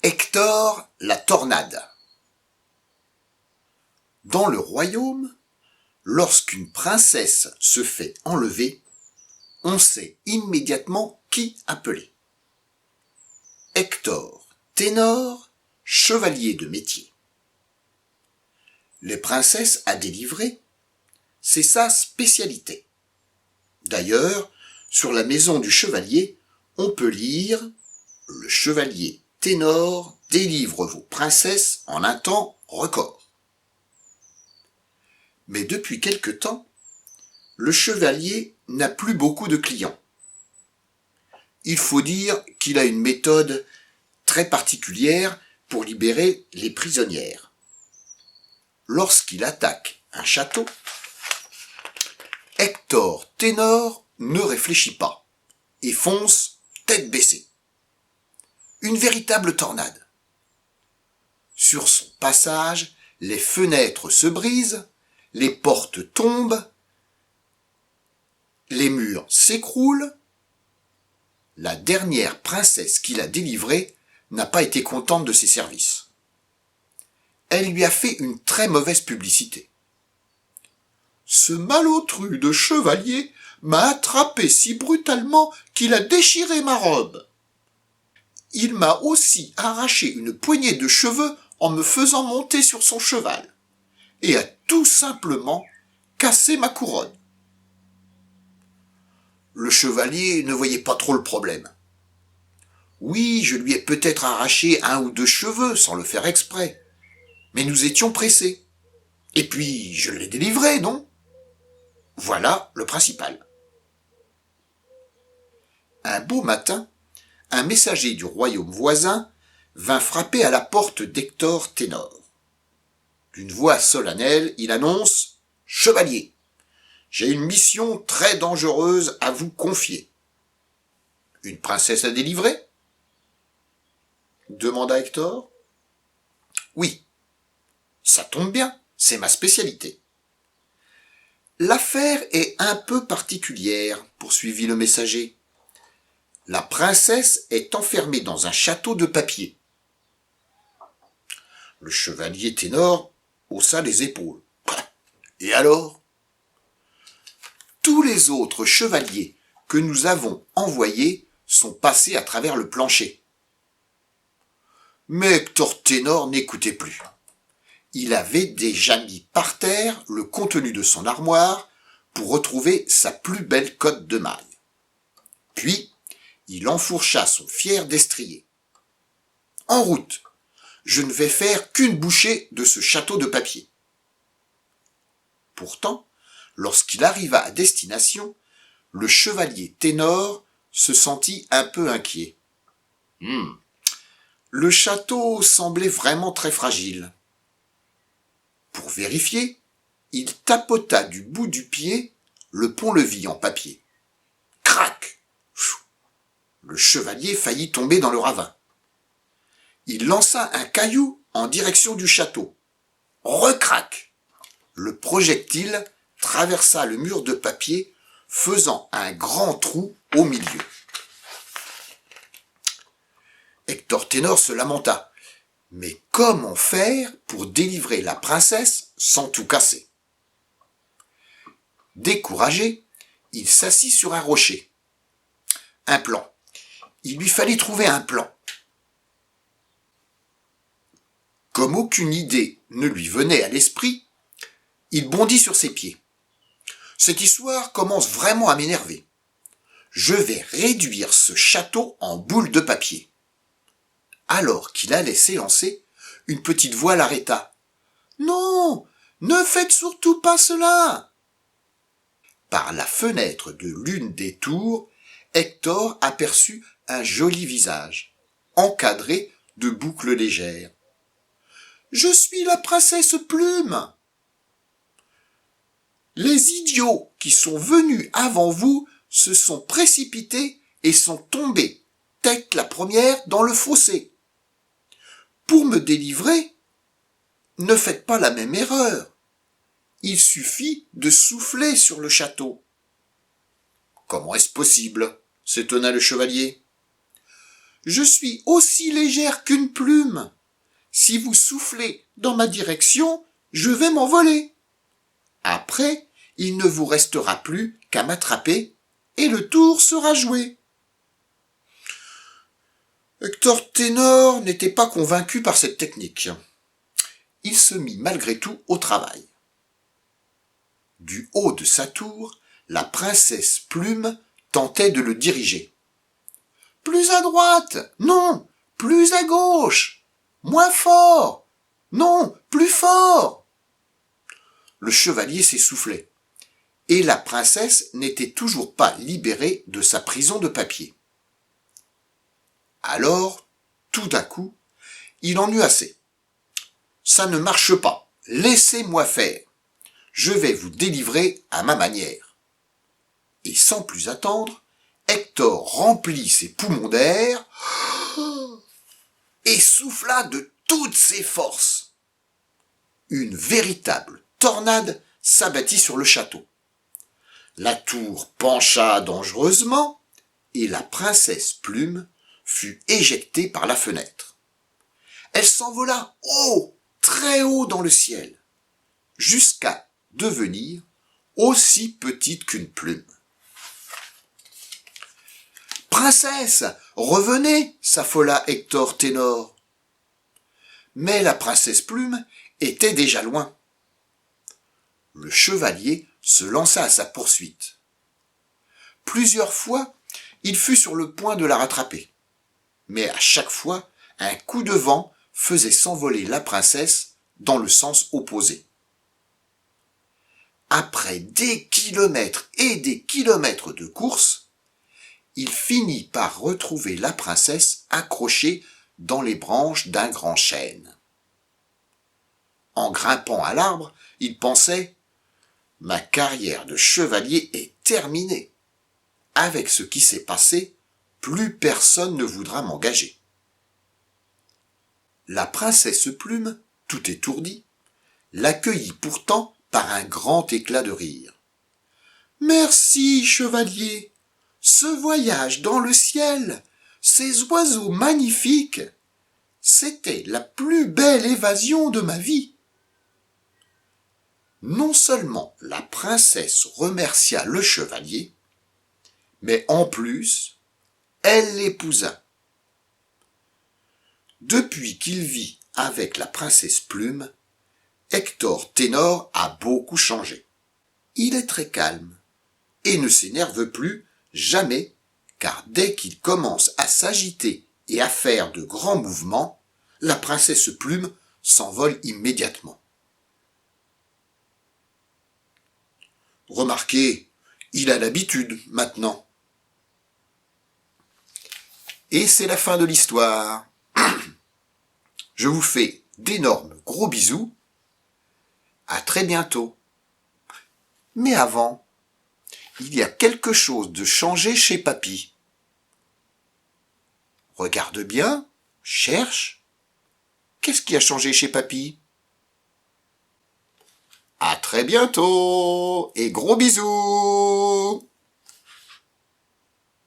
Hector la tornade. Dans le royaume, lorsqu'une princesse se fait enlever, on sait immédiatement qui appeler. Hector, ténor, chevalier de métier. Les princesses à délivrer, c'est sa spécialité. D'ailleurs, sur la maison du chevalier, on peut lire « Le chevalier ténor délivre vos princesses en un temps record ». Mais depuis quelque temps, le chevalier n'a plus beaucoup de clients. Il faut dire qu'il a une méthode très particulière pour libérer les prisonnières. Lorsqu'il attaque un château, Hector ténor ne réfléchit pas et fonce tête baissée. Une véritable tornade. Sur son passage, les fenêtres se brisent, les portes tombent, les murs s'écroulent. La dernière princesse qu'il a délivrée n'a pas été contente de ses services. Elle lui a fait une très mauvaise publicité. Ce malotru de chevalier m'a attrapé si brutalement qu'il a déchiré ma robe. Il m'a aussi arraché une poignée de cheveux en me faisant monter sur son cheval et a tout simplement cassé ma couronne. Le chevalier ne voyait pas trop le problème. Oui, je lui ai peut-être arraché 1 ou 2 cheveux sans le faire exprès, mais nous étions pressés. Et puis, je l'ai délivré, non ? Voilà le principal. Un beau matin, un messager du royaume voisin vint frapper à la porte d'Hector ténor. D'une voix solennelle, il annonce « Chevalier, j'ai une mission très dangereuse à vous confier. » « Une princesse à délivrer ?» demanda Hector. « Oui, ça tombe bien, c'est ma spécialité. » « L'affaire est un peu particulière, poursuivit le messager. La princesse est enfermée dans un château de papier. Le chevalier ténor haussa les épaules. Et alors ? Tous les autres chevaliers que nous avons envoyés sont passés à travers le plancher. Mais Hector ténor n'écoutait plus. Il avait déjà mis par terre le contenu de son armoire pour retrouver sa plus belle cotte de maille. Puis, il enfourcha son fier destrier. « En route, je ne vais faire qu'une bouchée de ce château de papier. » Pourtant, lorsqu'il arriva à destination, le chevalier ténor se sentit un peu inquiet. Le château semblait vraiment très fragile. Pour vérifier, il tapota du bout du pied le pont-levis en papier. Crac ! Le chevalier faillit tomber dans le ravin. Il lança un caillou en direction du château. Recrac ! Le projectile traversa le mur de papier, faisant un grand trou au milieu. Hector ténor se lamenta. Mais comment faire pour délivrer la princesse sans tout casser ? Découragé, il s'assit sur un rocher. Un plan. Il lui fallait trouver un plan. Comme aucune idée ne lui venait à l'esprit, il bondit sur ses pieds. Cette histoire commence vraiment à m'énerver. Je vais réduire ce château en boule de papier. Alors qu'il allait s'élancer, une petite voix l'arrêta. « Non, ne faites surtout pas cela !» Par la fenêtre de l'une des tours, Hector aperçut un joli visage, encadré de boucles légères. « Je suis la princesse Plume !»« Les idiots qui sont venus avant vous se sont précipités et sont tombés, tête la première, dans le fossé. Pour me délivrer, ne faites pas la même erreur. Il suffit de souffler sur le château. »« Comment est-ce possible ?» s'étonna le chevalier. je suis aussi légère qu'une plume. Si vous soufflez dans ma direction, je vais m'envoler. Après, il ne vous restera plus qu'à m'attraper et le tour sera joué. Hector Ténor n'était pas convaincu par cette technique. Il se mit malgré tout au travail. Du haut de sa tour, la princesse Plume tentait de le diriger. « Plus à droite, non, plus à gauche, moins fort, non, plus fort !» Le chevalier s'essoufflait, et la princesse n'était toujours pas libérée de sa prison de papier. Alors, tout d'un coup, il en eut assez. « Ça ne marche pas, laissez-moi faire. Je vais vous délivrer à ma manière. » Et sans plus attendre, Hector remplit ses poumons d'air et souffla de toutes ses forces. Une véritable tornade s'abattit sur le château. La tour pencha dangereusement et la princesse Plume fut éjectée par la fenêtre. Elle s'envola haut, très haut dans le ciel, jusqu'à devenir aussi petite qu'une plume. « Princesse, revenez !» s'affola Hector Ténor. Mais la princesse Plume était déjà loin. Le chevalier se lança à sa poursuite. Plusieurs fois, il fut sur le point de la rattraper. Mais à chaque fois, un coup de vent faisait s'envoler la princesse dans le sens opposé. Après des kilomètres et des kilomètres de course, il finit par retrouver la princesse accrochée dans les branches d'un grand chêne. En grimpant à l'arbre, il pensait « Ma carrière de chevalier est terminée. Avec ce qui s'est passé, plus personne ne voudra m'engager. » La princesse Plume, tout étourdie, l'accueillit pourtant par un grand éclat de rire. « Merci, chevalier. Ce voyage dans le ciel, ces oiseaux magnifiques, c'était la plus belle évasion de ma vie. » Non seulement la princesse remercia le chevalier, mais en plus, elle l'épousa. Depuis qu'il vit avec la princesse Plume, Hector Ténor a beaucoup changé. Il est très calme et ne s'énerve plus jamais, car dès qu'il commence à s'agiter et à faire de grands mouvements, la princesse Plume s'envole immédiatement. Remarquez, il a l'habitude maintenant. Et c'est la fin de l'histoire. Je vous fais d'énormes gros bisous. À très bientôt. Mais avant, il y a quelque chose de changé chez Papy. Regarde bien, cherche. Qu'est-ce qui a changé chez Papy? À très bientôt et gros bisous!